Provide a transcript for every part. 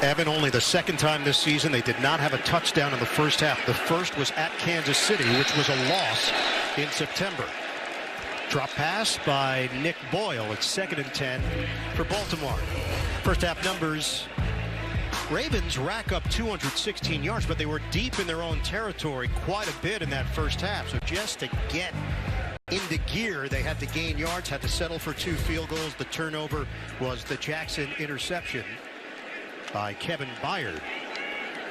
Evan, only the second time this season they did not have a touchdown in the first half. The first was at Kansas City, which was a loss in September. Drop pass by Nick Boyle. It's 2nd and 10 for Baltimore. First half numbers. Ravens rack up 216 yards, but they were deep in their own territory quite a bit in that first half. So just to get into gear, they had to gain yards, had to settle for 2 field goals. The turnover was the Jackson interception by Kevin Byard.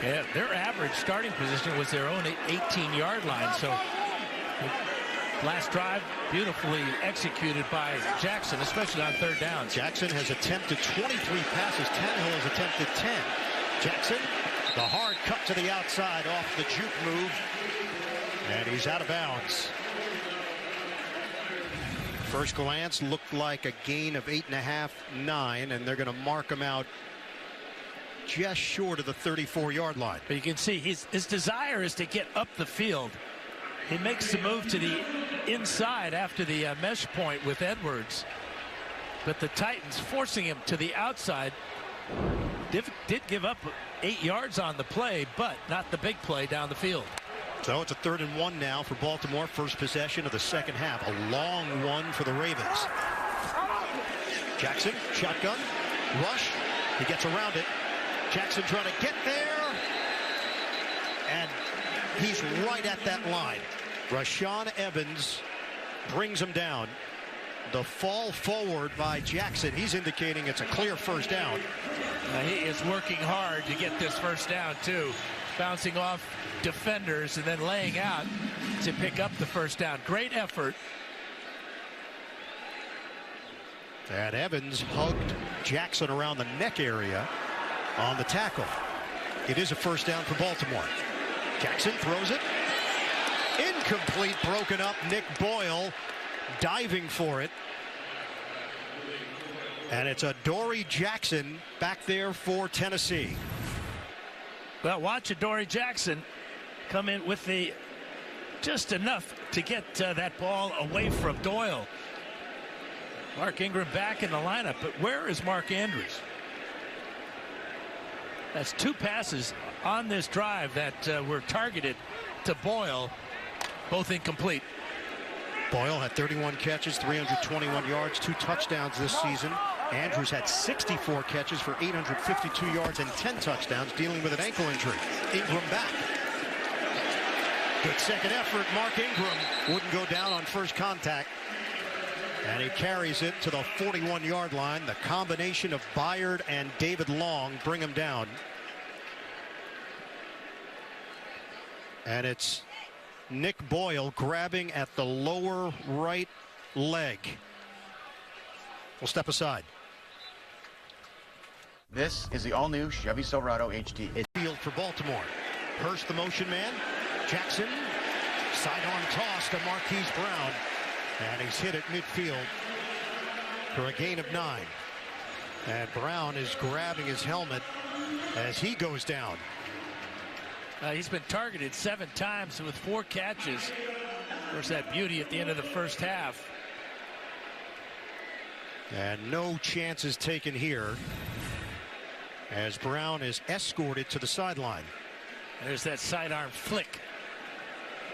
Yeah, their average starting position was their own 18-yard line. So last drive beautifully executed by Jackson, especially on 3rd down. Jackson has attempted 23 passes. Tannehill has attempted 10. Jackson, the hard cut to the outside off the juke move, and he's out of bounds. First glance looked like a gain of 8.5, 9, and they're going to mark him out just short of the 34-yard line. But you can see his desire is to get up the field. He makes the move to the inside after the mesh point with Edwards. But the Titans forcing him to the outside. Did give up 8 yards on the play, but not the big play down the field. So it's a 3rd and 1 now for Baltimore. First possession of the second half. A long one for the Ravens. Jackson, shotgun, rush. He gets around it. Jackson trying to get there. And he's right at that line. Rashaan Evans brings him down. The fall forward by Jackson. He's indicating it's a clear first down. He is working hard to get this first down, too. Bouncing off defenders and then laying out to pick up the first down. Great effort. And Evans hugged Jackson around the neck area on the tackle. It is a first down for Baltimore. Jackson throws it. Incomplete, broken up. Nick Boyle diving for it. And it's a Dory Jackson back there for Tennessee. Well, watch Dory Jackson come in with the just enough to get that ball away from Doyle. Mark Ingram back in the lineup, but where is Mark Andrews? That's 2 passes on this drive that were targeted to Boyle, both incomplete. Boyle had 31 catches, 321 yards, 2 touchdowns this season. Andrews had 64 catches for 852 yards and 10 touchdowns, dealing with an ankle injury. Ingram back. Good second effort. Mark Ingram wouldn't go down on first contact. And he carries it to the 41-yard line. The combination of Byard and David Long bring him down. And it's Nick Boyle grabbing at the lower right leg. We'll step aside. This is the all-new Chevy Silverado HT. Field for Baltimore. Hurst, the motion man. Jackson, sidearm toss to Marquise Brown. And he's hit at midfield for a gain of 9. And Brown is grabbing his helmet as he goes down. He's been targeted 7 times with 4 catches. There's that beauty at the end of the first half. And no chances taken here as Brown is escorted to the sideline. There's that sidearm flick.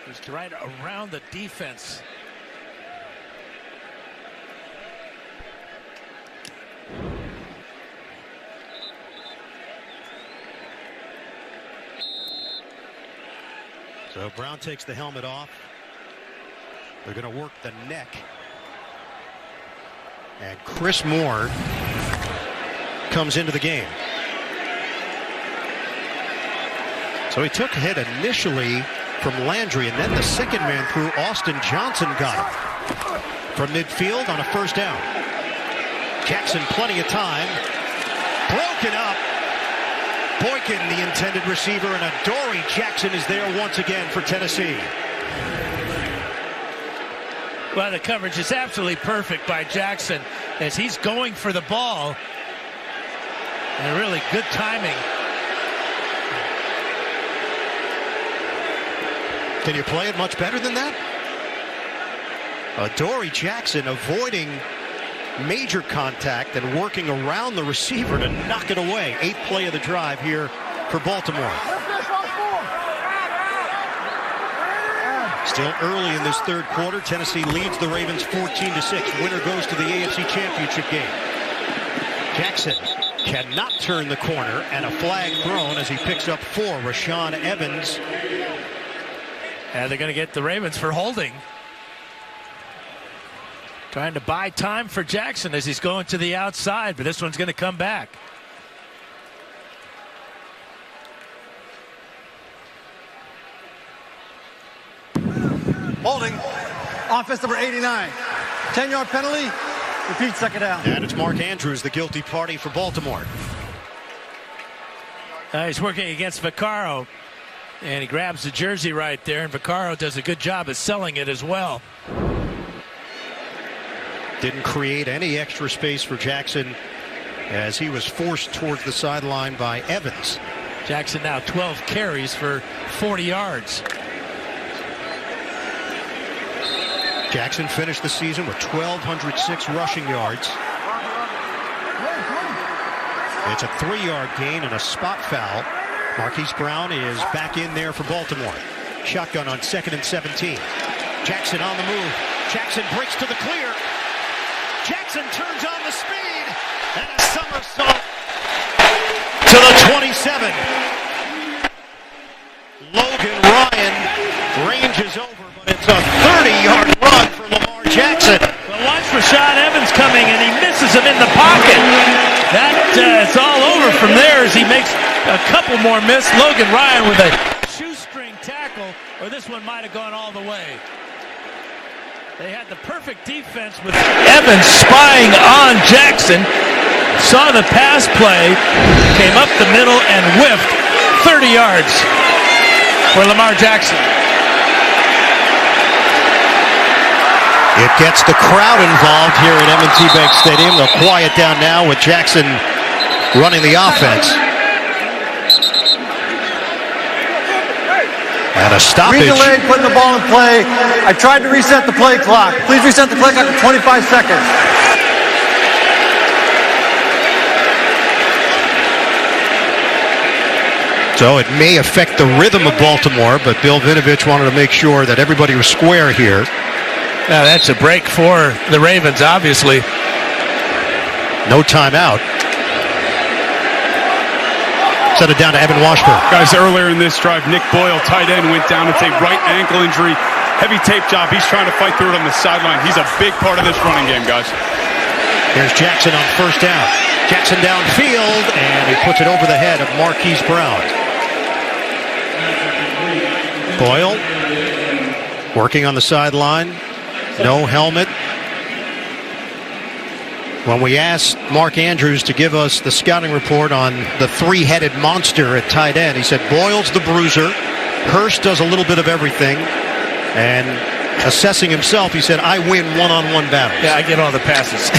Just right around the defense. So Brown takes the helmet off. They're going to work the neck. And Chris Moore comes into the game. So he took a hit initially from Landry, and then the second man through, Austin Johnson, got him from midfield on a first down. Jackson plenty of time. Broken up. Boykin, the intended receiver, and Dory Jackson is there once again for Tennessee. Well, the coverage is absolutely perfect by Jackson as he's going for the ball. And really good timing. Can you play it much better than that? Dory Jackson avoiding major contact and working around the receiver to knock it away. 8th play of the drive here for Baltimore. Still early in this third quarter. Tennessee leads the Ravens 14-6. Winner goes to the AFC Championship game. Jackson cannot turn the corner, and a flag thrown as he picks up 4. Rashaan Evans. And they're going to get the Ravens for holding. Trying to buy time for Jackson as he's going to the outside, but this one's going to come back. Holding. Offense number 89. 10-yard penalty. Repeat, second down. And it's Mark Andrews, the guilty party for Baltimore. He's working against Vaccaro. And he grabs the jersey right there, and Vaccaro does a good job of selling it as well. Didn't create any extra space for Jackson as he was forced towards the sideline by Evans. Jackson now 12 carries for 40 yards. Jackson finished the season with 1,206 rushing yards. It's a 3-yard gain and a spot foul. Marquise Brown is back in there for Baltimore. Shotgun on 2nd and 17. Jackson on the move. Jackson breaks to the clear. Jackson turns on the speed and a somersault to the 27. Logan Ryan ranges over, but it's a 30-yard run for Lamar Jackson. Well, watch Rashaan Evans coming, and he misses him in the pocket. It's all over from there as he makes a couple more miss. Logan Ryan with a shoestring tackle, or this one might have gone all the way. They had the perfect defense with Evans spying on Jackson. Saw the pass play, came up the middle and whiffed 30 yards for Lamar Jackson. It gets the crowd involved here at M&T Bank Stadium. They'll quiet down now with Jackson running the offense. And a stoppage. Green delayed, putting the ball in play. I tried to reset the play clock. Please reset the play clock at 25 seconds. So it may affect the rhythm of Baltimore, but Bill Vinovich wanted to make sure that everybody was square here. Now that's a break for the Ravens, obviously. No timeout. Set it down to Evan Washburn. Guys, earlier in this drive, Nick Boyle, tight end, went down. It's a right ankle injury. Heavy tape job. He's trying to fight through it on the sideline. He's a big part of this running game, guys. Here's Jackson on 1st down. Jackson downfield, and he puts it over the head of Marquise Brown. Boyle working on the sideline. No helmet. When we asked Mark Andrews to give us the scouting report on the 3-headed monster at tight end, he said Boyle's the bruiser, Hurst does a little bit of everything, and assessing himself, he said, I win one-on-one battles. Yeah, I get all the passes.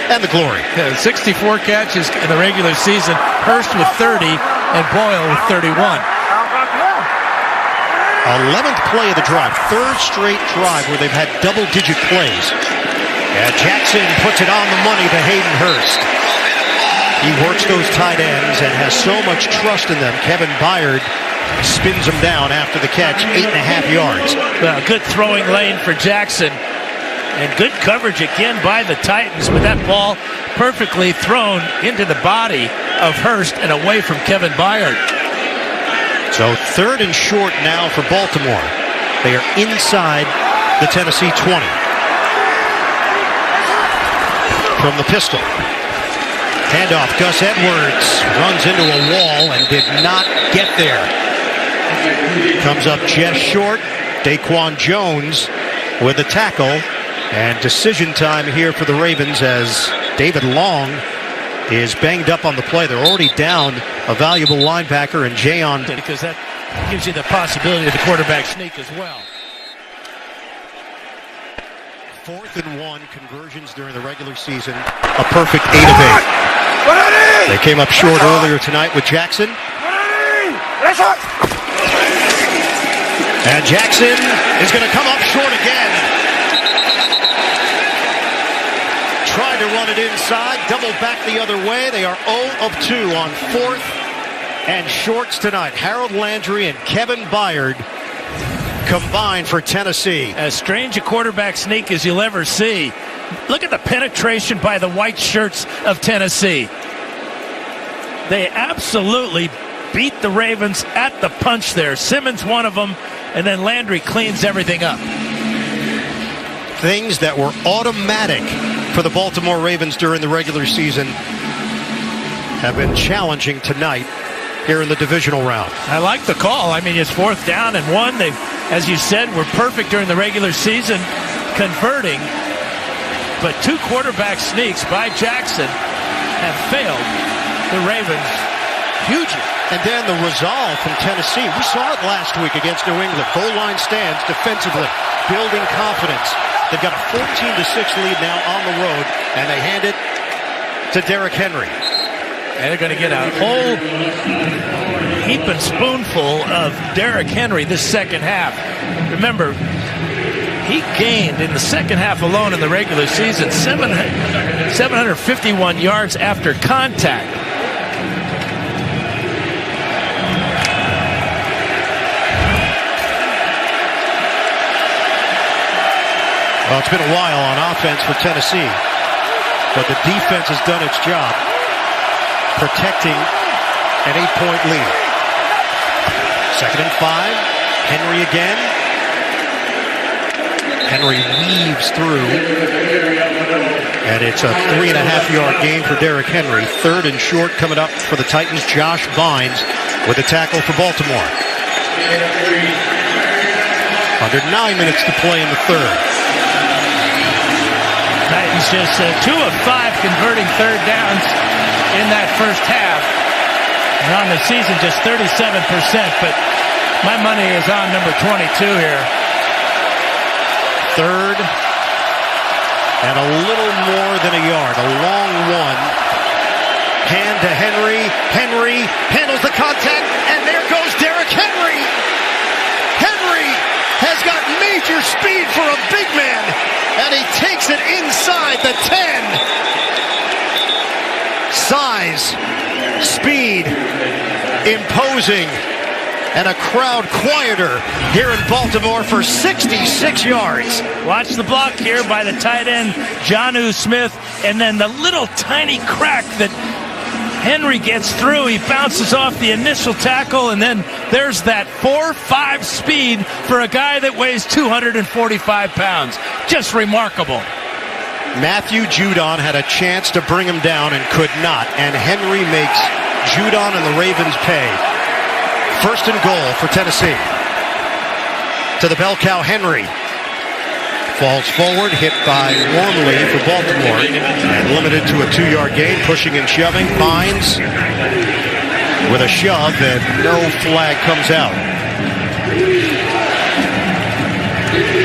And the glory. 64 catches in the regular season, Hurst with 30, and Boyle with 31. 11th play of the drive, 3rd straight drive where they've had double-digit plays. And Jackson puts it on the money to Hayden Hurst. He works those tight ends and has so much trust in them. Kevin Byard spins him down after the catch, 8.5 yards. Well, good throwing lane for Jackson. And good coverage again by the Titans with that ball perfectly thrown into the body of Hurst and away from Kevin Byard. So 3rd and short now for Baltimore. They are inside the Tennessee 20. From the pistol. Handoff, Gus Edwards runs into a wall and did not get there. Comes up just short. Daquan Jones with the tackle. And decision time here for the Ravens as David Long is banged up on the play. They're already down a valuable linebacker and Jayon. Because that gives you the possibility of the quarterback sneak as well. 4th and 1 conversions during the regular season. A perfect 8 of 8. They came up short earlier tonight with Jackson. And Jackson is going to come up short again. Try tried to run it inside, double back the other way. They are 0 of 2 on 4th and shorts tonight. Harold Landry and Kevin Byard combined for Tennessee. As strange a quarterback sneak as you'll ever see. Look at the penetration by the white shirts of Tennessee. They absolutely beat the Ravens at the punch there. Simmons one of them, and then Landry cleans everything up. Things that were automatic for the Baltimore Ravens during the regular season have been challenging tonight here in the divisional round. I like the call. I mean, it's 4th down and 1. They, as you said, were perfect during the regular season converting. But 2 quarterback sneaks by Jackson have failed the Ravens hugely. And then the resolve from Tennessee. We saw it last week against New England. Goal line stands defensively, building confidence. They've got a 14-6 lead now on the road, and they hand it to Derrick Henry. And they're going to get a whole heap and spoonful of Derrick Henry this second half. Remember, he gained in the second half alone in the regular season 751 yards after contact. Well, it's been a while on offense for Tennessee, but the defense has done its job protecting an 8-point lead. 2nd and 5. Henry again. Henry weaves through, and it's a 3.5-yard gain for Derrick Henry. 3rd and short coming up for the Titans. Josh Bynes with a tackle for Baltimore. Under 9 minutes to play in the 3rd. Titans just 2 of 5 converting 3rd downs in that first half. And on the season, just 37%. But my money is on number 22 here. 3rd and a little more than a yard. A long one. Hand to Henry. Henry handles the contact, and there goes Derrick Henry. Henry has got major speed for a big man, and he takes it inside the 10. Size, speed, imposing, and a crowd quieter here in Baltimore for 66 yards. Watch the block here by the tight end, Jonnu Smith, and then the little tiny crack that Henry gets through. He bounces off the initial tackle, and then there's that 4.5 speed for a guy that weighs 245 pounds. Just remarkable. Matthew Judon had a chance to bring him down and could not, and Henry makes Judon and the Ravens pay. 1st and goal for Tennessee. To the bell cow, Henry. Falls forward, hit by Wormley for Baltimore, and limited to a 2-yard gain, pushing and shoving. Bynes with a shove, and no flag comes out.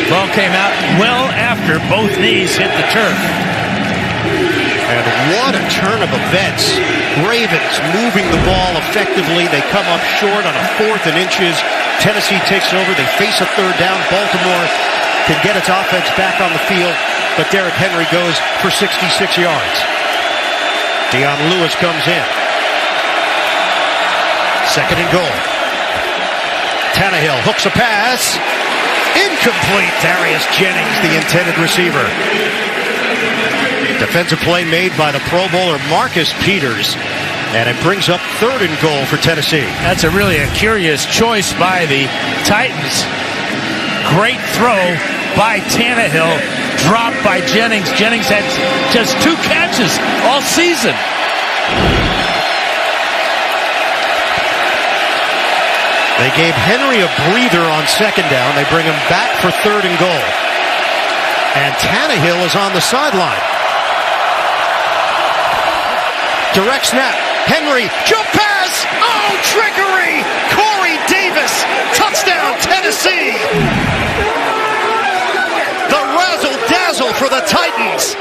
Ball came out well after both knees hit the turf. And what a turn of events. Ravens moving the ball effectively. They come up short on a 4th and inches. Tennessee takes over. They face a 3rd down. Baltimore can get its offense back on the field, but Derrick Henry goes for 66 yards. Dion Lewis comes in. 2nd and goal. Tannehill hooks a pass. Incomplete. Darius Jennings, the intended receiver. Defensive play made by the Pro Bowler Marcus Peters, and it brings up 3rd and goal for Tennessee. That's a curious choice by the Titans. Great throw by Tannehill, dropped by Jennings. Jennings had just 2 catches all season. They gave Henry a breather on 2nd down. They bring him back for 3rd and goal. And Tannehill is on the sideline. Direct snap. Henry, jump pass. Oh, trickery. Corey Davis, touchdown, Tennessee. The razzle-dazzle for the Titans.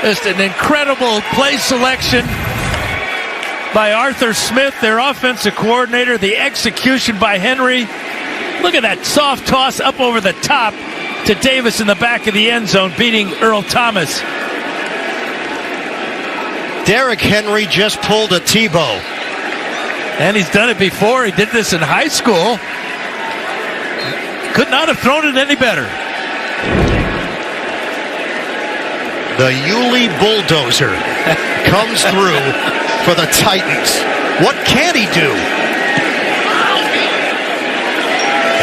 Just an incredible play selection by Arthur Smith, their offensive coordinator. The execution by Henry. Look at that soft toss up over the top to Davis in the back of the end zone, beating Earl Thomas. Derrick Henry just pulled a Tebow. And he's done it before. He did this in high school. Could not have thrown it any better. The Yulee bulldozer comes through for the Titans. What can he do?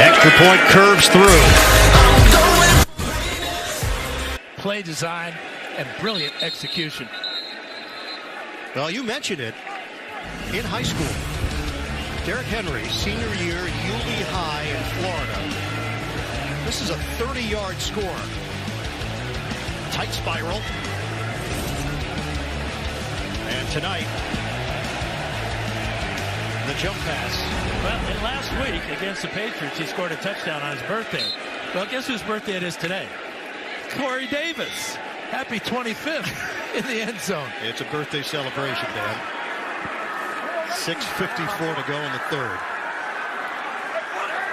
Extra point curves through. Play design and brilliant execution. Well, you mentioned it. In high school, Derrick Henry, senior year, Yulee High in Florida. This is a 30-yard score. Tight spiral. And tonight, the jump pass. Well, and last week against the Patriots, he scored a touchdown on his birthday. Well, guess whose birthday it is today? Corey Davis. Happy 25th in the end zone. It's a birthday celebration, Dan. 6:54 to go in the third.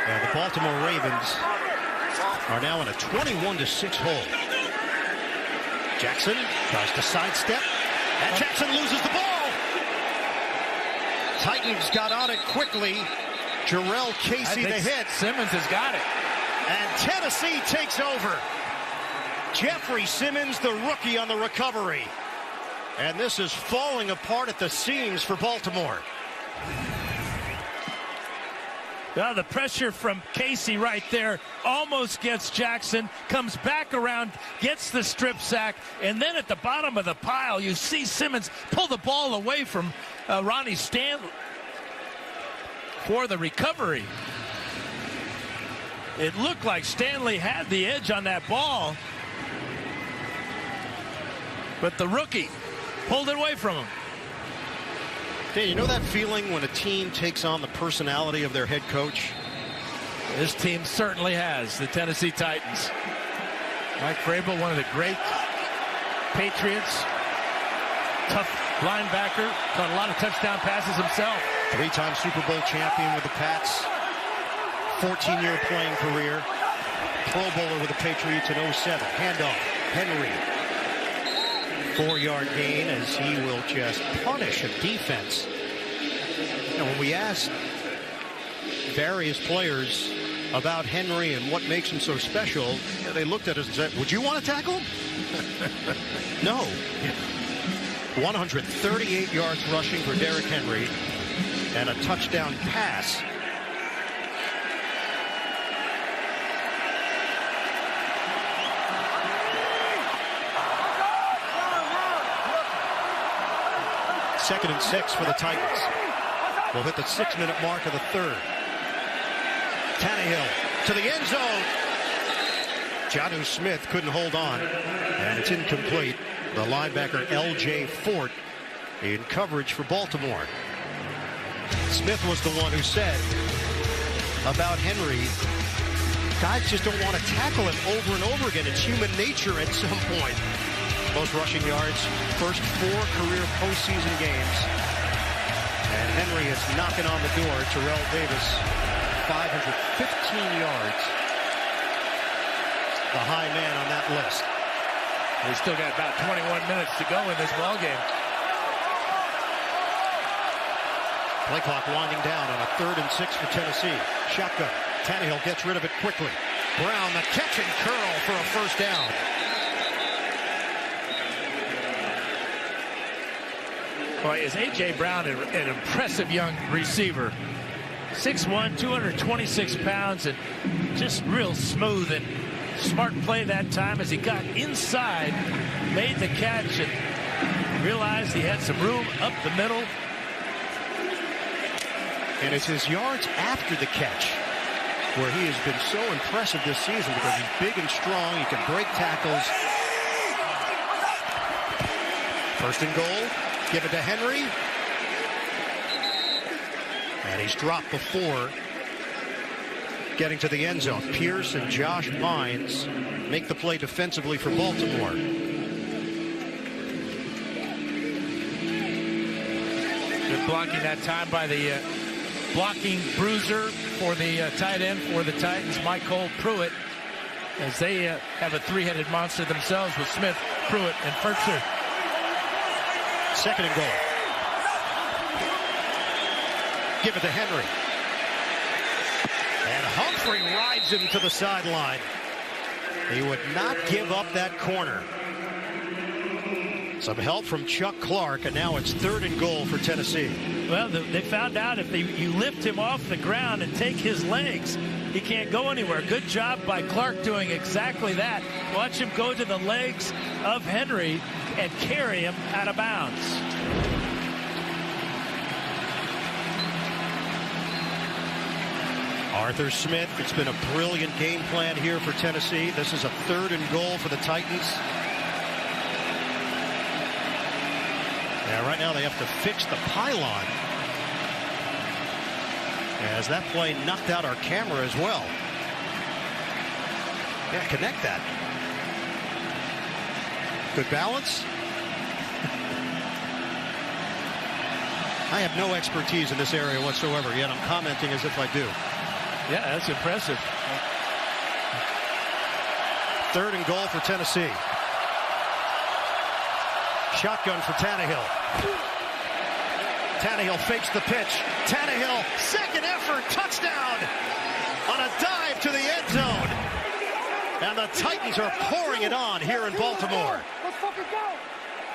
And the Baltimore Ravens are now in a 21-6 hole. Jackson tries to sidestep, and Jackson loses the ball. Titans got on it quickly. Jarrell Casey the hit. Simmons has got it. And Tennessee takes over. Jeffrey Simmons, the rookie, on the recovery. And this is falling apart at the seams for Baltimore. Well, the pressure from Casey right there almost gets Jackson, comes back around, gets the strip sack, and then at the bottom of the pile, you see Simmons pull the ball away from Ronnie Stanley for the recovery. It looked like Stanley had the edge on that ball, but the rookie pulled it away from him. Dan, you know that feeling when a team takes on the personality of their head coach? This team certainly has, the Tennessee Titans. Mike Vrabel, one of the great Patriots. Tough linebacker, caught a lot of touchdown passes himself. Three-time Super Bowl champion with the Pats. 14-year playing career. Pro Bowler with the Patriots in 07. Handoff, Henry. 4-yard gain as he will just punish a defense. You know, when we asked various players about Henry and what makes him so special, they looked at us and said, would you want to tackle him? No. 138 yards rushing for Derrick Henry and a touchdown pass. Second and 6 for the Titans. We'll hit the 6-minute mark of the third. Tannehill to the end zone. Jonnu Smith couldn't hold on, and it's incomplete. The linebacker L.J. Fort in coverage for Baltimore. Smith was the one who said about Henry, guys just don't want to tackle him over and over again. It's human nature at some point. Most rushing yards, first 4 career postseason games. And Henry is knocking on the door. Terrell Davis, 515 yards. The high man on that list. They still got about 21 minutes to go in this ballgame. Play clock winding down on a 3rd and 6 for Tennessee. Shotgun. Tannehill gets rid of it quickly. Brown, the catch and curl for a first down. Boy, is A.J. Brown an impressive young receiver. 6'1", 226 pounds, and just real smooth and smart play that time as he got inside, made the catch, and realized he had some room up the middle. And it's his yards after the catch where he has been so impressive this season because he's big and strong. He can break tackles. First and goal. Give it to Henry. And he's dropped before getting to the end zone. Pierce and Josh Bynes make the play defensively for Baltimore. Good blocking that time by the blocking bruiser for the tight end for the Titans, Michael Pruitt. as they have a three-headed monster themselves with Smith, Pruitt, and Fertzer. Second and goal. Give it to Henry. And Humphrey rides him to the sideline. He would not give up that corner. Some help from Chuck Clark, and now it's third and goal for Tennessee. Well, they found out if you lift him off the ground and take his legs, he can't go anywhere. Good job by Clark doing exactly that. Watch him go to the legs of Henry and carry him out of bounds. Arthur Smith, it's been a brilliant game plan here for Tennessee. This is a third and goal for the Titans. Yeah, right now they have to fix the pylon, as that play knocked out our camera as well. Yeah, connect that. Good balance. I have no expertise in this area whatsoever, yet I'm commenting as if I do. Yeah, that's impressive. Third and goal for Tennessee. Shotgun for Tannehill. Tannehill fakes the pitch. Tannehill, second effort, touchdown on a dive to the end zone. And the Titans are pouring it on here in Baltimore. Let's fucking go.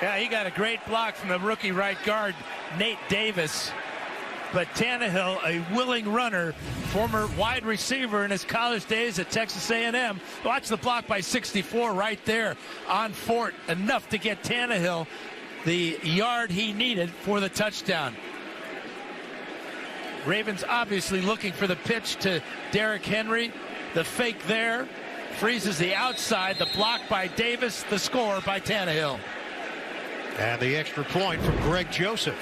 Yeah, he got a great block from the rookie right guard, Nate Davis. But Tannehill, a willing runner, former wide receiver in his college days at Texas A&M. Watch the block by 64 right there on Fort. Enough to get Tannehill the yard he needed for the touchdown. Ravens obviously looking for the pitch to Derrick Henry. The fake there freezes the outside. The block by Davis. The score by Tannehill. And the extra point from Greg Joseph.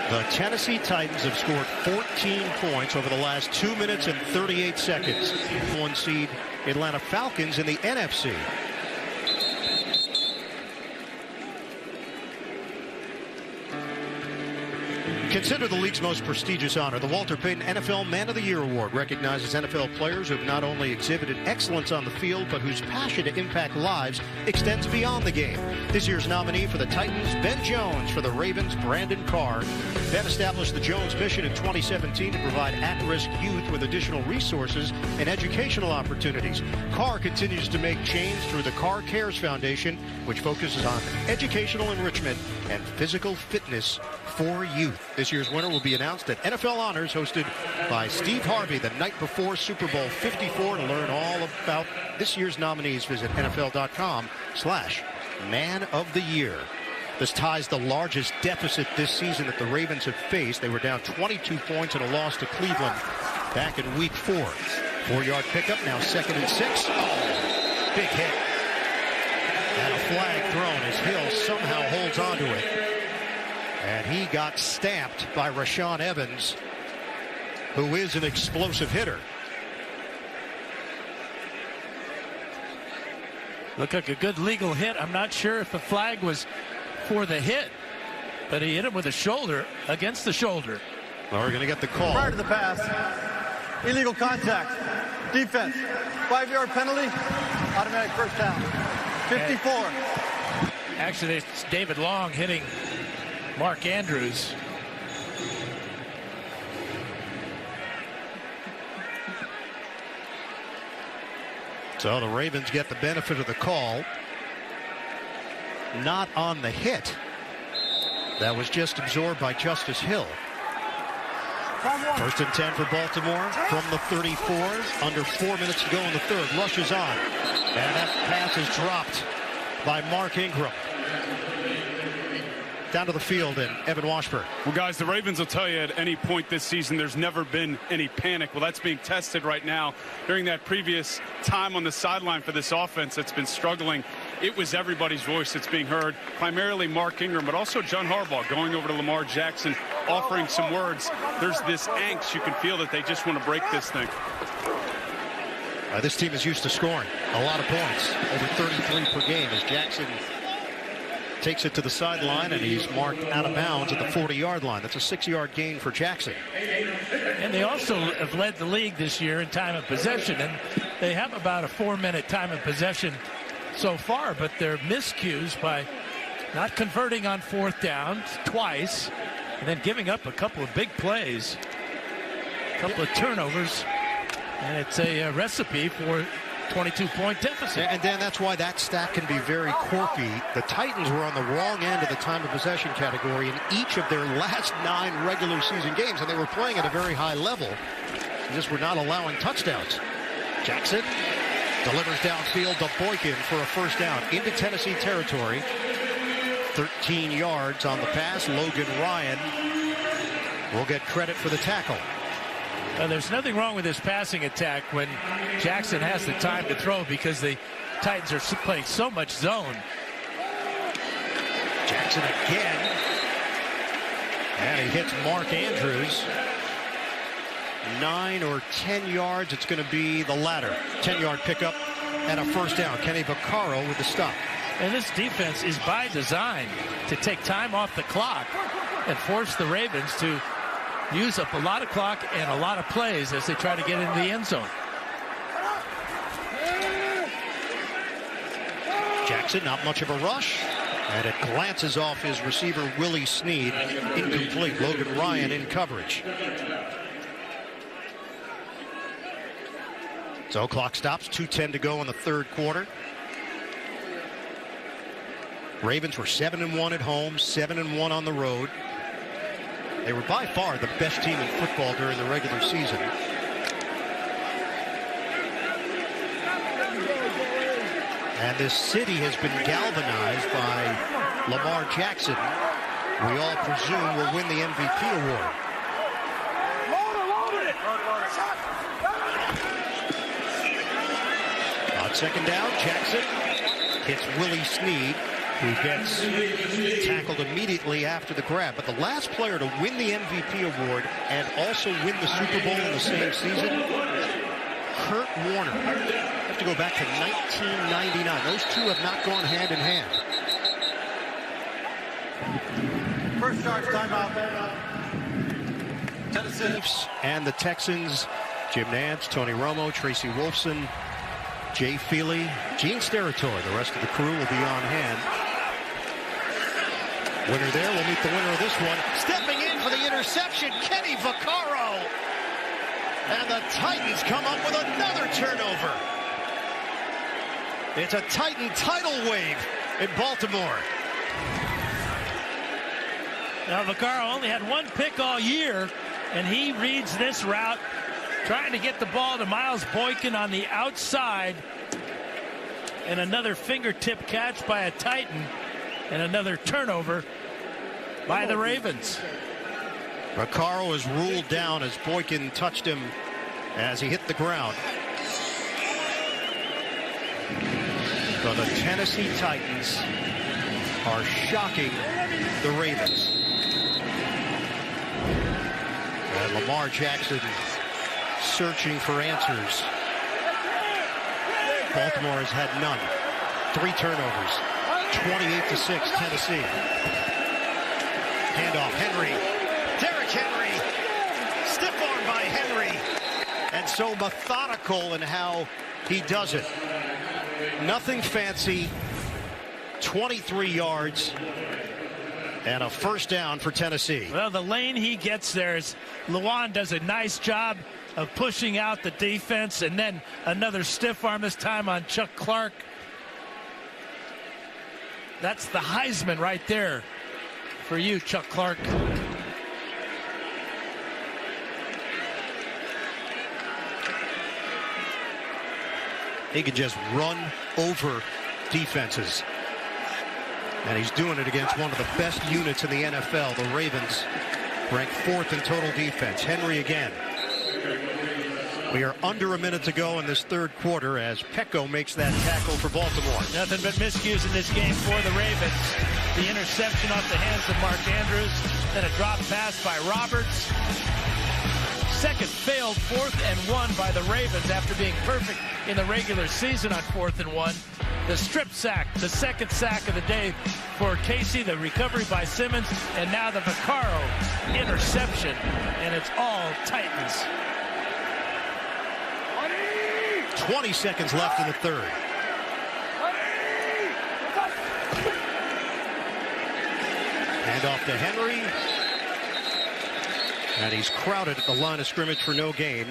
The Tennessee Titans have scored 14 points over the last 2 minutes and 38 seconds. One seed Atlanta Falcons in the NFC. Consider the league's most prestigious honor. The Walter Payton NFL Man of the Year Award recognizes NFL players who have not only exhibited excellence on the field, but whose passion to impact lives extends beyond the game. This year's nominee for the Titans, Ben Jones. For the Ravens, Brandon Carr. Ben established the Jones mission in 2017 to provide at-risk youth with additional resources and educational opportunities. Carr continues to make change through the Carr Cares Foundation, which focuses on educational enrichment and physical fitness for youth. This year's winner will be announced at NFL Honors, hosted by Steve Harvey the night before Super Bowl 54. To learn all about this year's nominees, visit NFL.com/Man of the Year. This ties the largest deficit this season that the Ravens have faced. They were down 22 points in a loss to Cleveland back in Week 4. 4-yard pickup, now 2nd and 6. Oh, big hit. And a flag thrown as Hill somehow holds onto it. And he got stamped by Rashaan Evans, who is an explosive hitter. Looked like a good legal hit. I'm not sure if the flag was for the hit, but he hit him with the shoulder, against the shoulder. Well, we're going to get the call. Prior to the pass, illegal contact, defense, 5-yard penalty, automatic first down. 54. Actually, it's David Long hitting Mark Andrews. So the Ravens get the benefit of the call. Not on the hit. That was just absorbed by Justice Hill. 1st and 10 for Baltimore from the 34. Under 4 minutes to go in the third. Rushes on. And that pass is dropped by Mark Ingram. Down to the field, and Evan Washburn. Well, guys, the Ravens will tell you at any point this season there's never been any panic. Well, that's being tested right now. During that previous time on the sideline for this offense that's been struggling, it was everybody's voice that's being heard, primarily Mark Ingram, but also John Harbaugh going over to Lamar Jackson, offering some words. There's this angst. You can feel that they just want to break this thing. This team is used to scoring a lot of points, over 33 per game, as Jackson takes it to the sideline, and he's marked out of bounds at the 40-yard line. That's a 6-yard gain for Jackson. And they also have led the league this year in time of possession, and they have about a 4-minute time of possession so far, but they're miscues by not converting on 4th down twice and then giving up a couple of big plays, a couple of turnovers, and it's a recipe for 22-point deficit. And Dan, that's why that stat can be very quirky. The Titans were on the wrong end of the time of possession category in each of their last 9 regular season games, and they were playing at a very high level. They just were not allowing touchdowns. Jackson delivers downfield to Boykin for a first down into Tennessee territory. 13 yards on the pass. Logan Ryan will get credit for the tackle. There's nothing wrong with this passing attack when Jackson has the time to throw, because the Titans are playing so much zone. Jackson again. And he hits Mark Andrews. 9 or 10 yards. It's going to be the latter. 10-yard pickup and a first down. Kenny Vaccaro with the stop. And this defense is by design to take time off the clock and force the Ravens to use up a lot of clock and a lot of plays as they try to get into the end zone. Jackson, not much of a rush. And it glances off his receiver, Willie Snead. Incomplete. Logan Ryan in coverage. So clock stops. 2:10 to go in the third quarter. Ravens were 7-1 at home, 7-1 on the road. They were by far the best team in football during the regular season. And this city has been galvanized by Lamar Jackson. We all presume will win the MVP award. On second down, Jackson hits Willie Snead, who gets tackled immediately after the grab. But the last player to win the MVP award and also win the Super Bowl in the same season, Kurt Warner. Have to go back to 1999. Those two have not gone hand in hand. First charge timeout. Tennessee. And the Texans, Jim Nantz, Tony Romo, Tracy Wolfson, Jay Feely, Gene Steratore. The rest of the crew will be on hand. Winner there. We'll meet the winner of this one. Stepping in for the interception, Kenny Vaccaro. And the Titans come up with another turnover. It's a Titan tidal wave in Baltimore. Now Vaccaro only had 1 pick all year, and he reads this route, trying to get the ball to Miles Boykin on the outside. And another fingertip catch by a Titan, and another turnover by the Ravens. Vaccaro is ruled down as Boykin touched him as he hit the ground. So the Tennessee Titans are shocking the Ravens. And Lamar Jackson searching for answers. Baltimore has had none. 3 turnovers. 28-6 Tennessee. Handoff, Henry. Derrick Henry. Stiff arm by Henry. And so methodical in how he does it. Nothing fancy. 23 yards. And a first down for Tennessee. Well, the lane he gets there is Lewan does a nice job of pushing out the defense, and then another stiff arm, this time on Chuck Clark. That's the Heisman right there for you, Chuck Clark. He can just run over defenses. And he's doing it against one of the best units in the NFL. The Ravens ranked 4th in total defense. Henry again. We are under a minute to go in this third quarter as Pecco makes that tackle for Baltimore. Nothing but miscues in this game for the Ravens. The interception off the hands of Mark Andrews, then a drop pass by Roberts. Second failed 4th and 1 by the Ravens after being perfect in the regular season on 4th and 1. The strip sack, the second sack of the day for Casey, the recovery by Simmons, and now the Vaccaro interception, and it's all Titans. 20 seconds left in the third. Hand off to Henry. And he's crowded at the line of scrimmage for no gain.